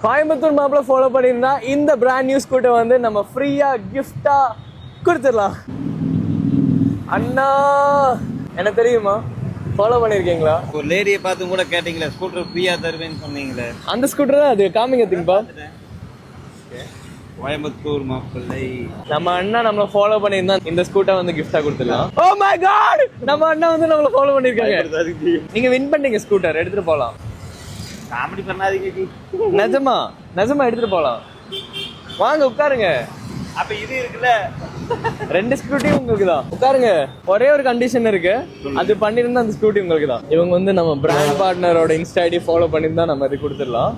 கோயம்புத்தூர் மாப்பிள்ள ஃபாலோ பண்ணியிருந்தா இந்த பிராண்ட் நியூ ஸ்கூட்டர் வந்து நம்ம ஃப்ரீயா கிஃப்டா கொடுத்துடலாம். அண்ணா என்ன தெரியுமா, ஃபாலோ பண்ணிருக்கீங்களா? ஒரு லேடியை பார்த்து கூட கேட்டீங்களா ஸ்கூட்டர் ஃப்ரீயா தருவேன்னு சொன்னீங்களே, அந்த ஸ்கூட்டர் தான் அது. காமிங்க திங்கப்பா. கோயம்புத்தூர் மாப்பிள்ளை நம்ம அண்ணா நம்மள ஃபாலோ பண்ணியிருந்தா இந்த ஸ்கூட்டர் வந்து கிஃப்டா கொடுத்துடலாம். ஓ மை காட், நம்ம அண்ணா வந்து நம்மள ஃபாலோ பண்ணிருக்காங்க. நீங்க வின் பண்ணீங்க ஸ்கூட்டர், எடுத்துட்டு போலாம். காமெடி பண்ணாதீங்க. நிஜமா நிஜமா எடுத்துட்டு போலாம். வாங்க உட்காருங்க. அப்ப இது இருக்குல்ல, 2 ஸ்கூட்டியும் உங்களுக்கு தான். உட்காருங்க. ஒரே ஒரு கண்டிஷன் இருக்கு, அது பண்ணிருந்தா அந்த ஸ்கூட்டி உங்களுக்கு தான். இவங்க வந்து நம்ம பிராண்ட் பார்ட்னரோட இன்ஸ்டா ஐடி ஃபாலோ பண்ணிருந்தா நம்ம அது கொடுத்துடலாம்.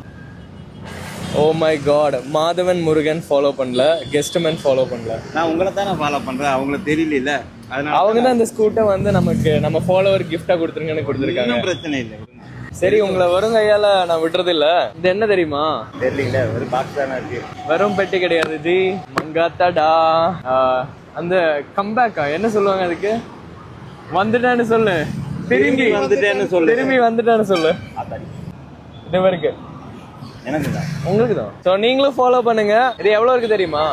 Oh my god, Madhavan Murugan follow பண்ணல, கெஸ்ட்மேன் ஃபாலோ பண்ணல. நான் உங்களை தான் நான் ஃபாலோ பண்றேன், அவங்களுக்கு தெரியல. அதனால அவங்க தான் இந்த ஸ்கூட்டர் வந்து நமக்கு நம்ம ஃபாலோவர் கிஃப்டா கொடுத்துருங்கன்னு கொடுத்துருக்காங்க. பிரச்சனை இல்லை. சரி, உங்களை வரும் கையால நான் விடுறது இல்ல. இது என்ன தெரியுமா? தெரியல, ஒரு பாக்ஸ் தானே இருக்கு. வெறும் பெட்டி கிடையாது ஜி, மங்காத்தாடா. அந்த கம்பேக்கா என்ன சொல்லுவாங்க அதுக்கு? வந்துட்டேன்னு சொல்லு, திரும்பி வந்துட்டேன்னு சொல்லு, திரும்பி வந்துட்டேன்னு சொல்லு. இது இருக்கு, எனக்கு தான், உங்களுக்கு தான். ஸோ நீங்களும் ஃபாலோ பண்ணுங்க. இது எவ்வளோ இருக்கு தெரியுமா?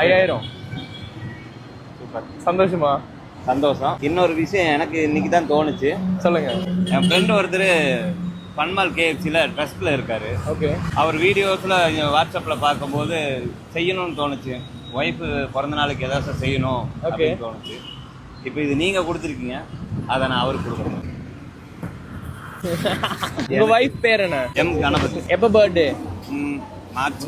5000. சூப்பர், சந்தோஷமா? சந்தோஷம். இன்னொரு விஷயம் எனக்கு இன்னைக்கு தான் தோணுச்சு. சொல்லுங்க. என் ஃப்ரெண்டு ஒருத்தர் பன்மால் கேஎஃப்சியில் ட்ரஸ்ட்டில் இருக்காரு. ஓகே. அவர் வீடியோஸில் வாட்ஸ்அப்பில் பார்க்கும்போது செய்யணும்னு தோணுச்சு. ஒய்ஃபு பிறந்த நாளுக்கு ஏதாச்சும் செய்யணும் அப்படின்னு தோணுச்சு. இப்போ இது நீங்கள் கொடுத்துருக்கீங்க, அதை நான் அவருக்கு கொடுக்குறேன். உங்க வைஃப் பேர் என்ன? எம் கணபதி. எப்போ பர்த்டே? மார்ச்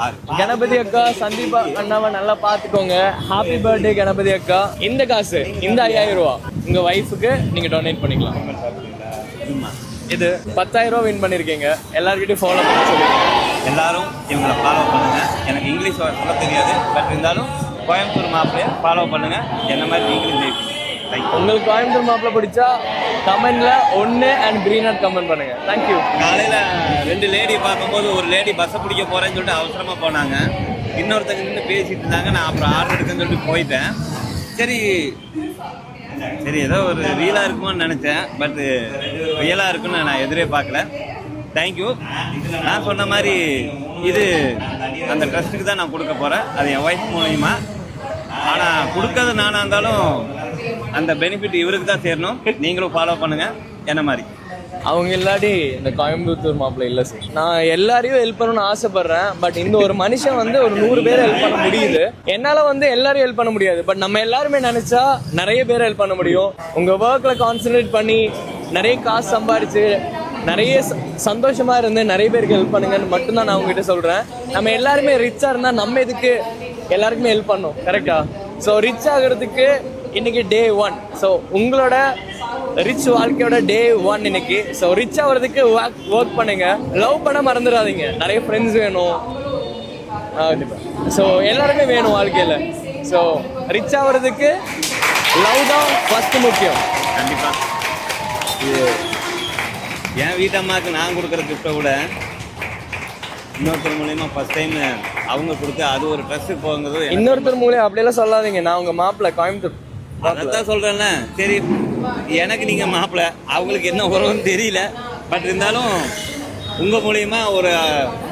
6. கணபதி அக்கா, சந்தீபா அண்ணாவை நல்லா பாத்துக்கோங்க. ஹாப்பி பர்த்டே கணபதி அக்கா. இந்த காசு, இந்த 5000 ரூபா உங்க வைஃபுக்கு நீங்க டொனேட் பண்ணிக்கலாம். இது 10000 ரூபா வின் பண்ணிருக்கீங்க. எல்லார்கிட்டயும் ஃபாலோ பண்ண சொல்லுங்க. எல்லாரும் இவங்களை ஃபாலோ பண்ணுங்க. எனக்கு இங்கிலீஷ் சொல்ல தெரியாது, பட் இருந்தாலும் கோயம்புத்தூர் மாப்பிள்ளைய ஃபாலோ பண்ணுங்க. என்ன மாதிரி நீங்களும் ஜெயிப்பீங்க. உங்களுக்கு கோயம்புத்தூர் மாப்பிள்ள பிடிச்சா கமெண்ட்ல 1 and green at கமெண்ட் பண்ணுங்க. தேங்க்யூ. காலையில 2 லேடி பார்க்கும்போது ஒரு லேடி பஸ்ஸை பிடிக்க போறேன்னு சொல்லிட்டு அவசரமா போனாங்க. இன்னொருத்தங்க நின்று பேசிட்டு இருந்தாங்க. நான் அப்புறம் ஆர்டர் எடுக்குன்னு சொல்லிட்டு போயிட்டேன். சரி சரி, ஏதோ ஒரு ரீலா இருக்குமோன்னு நினைச்சேன், பட் ரியலா இருக்குன்னு நான் எதிரே பார்க்கல. தேங்க்யூ. நான் சொன்ன மாதிரி இது அந்த ட்ரஸ்ட்டுக்கு தான் நான் கொடுக்க போறேன். அது என் ஒய்ஃப் மூலியமா. ஆனால் கொடுக்காத நானாக இருந்தாலும் அந்த பெனிஃபிட் இவருக்கு தான் சேரணும். நீங்களும் ஃபாலோ பண்ணுங்க என்ன மாதிரி. அவங்க இல்லாட்டி இந்த கோயம்புத்தூர் மாப்பிள்ள இல்லை சார். நான் எல்லாரையும் ஹெல்ப் பண்ணணும்னு ஆசைப்படுறேன். பட் இந்த ஒரு மனுஷன் வந்து ஒரு 100 பேரை ஹெல்ப் பண்ண முடியுது. என்னால வந்து எல்லாரையும் ஹெல்ப் பண்ண முடியாது. பட் நம்ம எல்லாருமே நினைச்சா நிறைய பேரை ஹெல்ப் பண்ண முடியும். உங்க ஒர்க்ல கான்சென்ட்ரேட் பண்ணி நிறைய காசு சம்பாதிச்சு நிறைய சந்தோஷமா இருந்து நிறைய பேருக்கு ஹெல்ப் பண்ணுங்கன்னு மட்டும்தான் நான் உங்ககிட்ட சொல்றேன். நம்ம எல்லாருமே ரிச்சா இருந்தா நம்ம இதுக்கு எல்லாருக்குமே ஹெல்ப் பண்ணணும். கரெக்டா? ஸோ ரிச் ஆகிறதுக்கு இன்னைக்கு டே 1. ஸோ உங்களோட ரிச் வாழ்க்கையோட டே 1 இன்னைக்கு. ஸோ ரிச் ஆகிறதுக்கு ஒர்க் பண்ணுங்க. லவ் பண்ண மறந்துடாதீங்க. நிறைய ஃப்ரெண்ட்ஸ் வேணும். ஸோ எல்லாருமே வேணும் வாழ்க்கையில். ஸோ ரிச் ஆகிறதுக்கு லவ் தான் ஃபர்ஸ்ட் முக்கியம். கண்டிப்பாக. இது என் வீட்டம்மாவுக்கு நான் கொடுக்குற கிஃப்டை விட இன்னொருத்தர் மூலியமா ஃபர்ஸ்ட் டைம் அவங்க கொடுத்து அது ஒரு ட்ரெஸ்ஸுக்கு போகும்போது, இன்னொருத்தர் மூலியம் அப்படியெல்லாம் சொல்லாதீங்க. நான் உங்க மாப்பிள்ள கோயம்புத்தூர் அதான் சொல்றேன்ல. சரி, எனக்கு நீங்க மாப்பிள்ள, அவங்களுக்கு என்ன உறவுன்னு தெரியல. பட் இருந்தாலும் உங்க மூலியமா ஒரு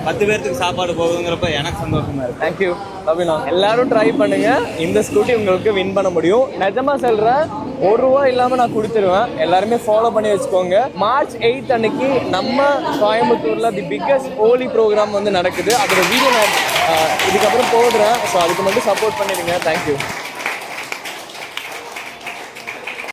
10 பேர்த்துக்கு சாப்பாடு போகுதுங்கிறப்ப எனக்கு சந்தோஷமா இருக்கு. தேங்க்யூ. லவ்யூ. எல்லாரும் ட்ரை பண்ணுங்க. இந்த ஸ்கூட்டி உங்களுக்கு வின் பண்ண முடியும். நிஜமா சொல்றேன், ₹1 இல்லாம நான் கொடுத்துருவேன். எல்லாருமே ஃபாலோ பண்ணி வச்சுக்கோங்க. மார்ச் 8 அன்னைக்கு நம்ம கோயம்புத்தூர்ல தி பிக்கஸ்ட் ஹோலி ப்ரோக்ராம் வந்து நடக்குது. அதோட வீடியோ நான் இதுக்கப்புறம் போடுறேன். ஸோ அதுக்கு மட்டும் சப்போர்ட் பண்ணிடுங்க. தேங்க்யூ.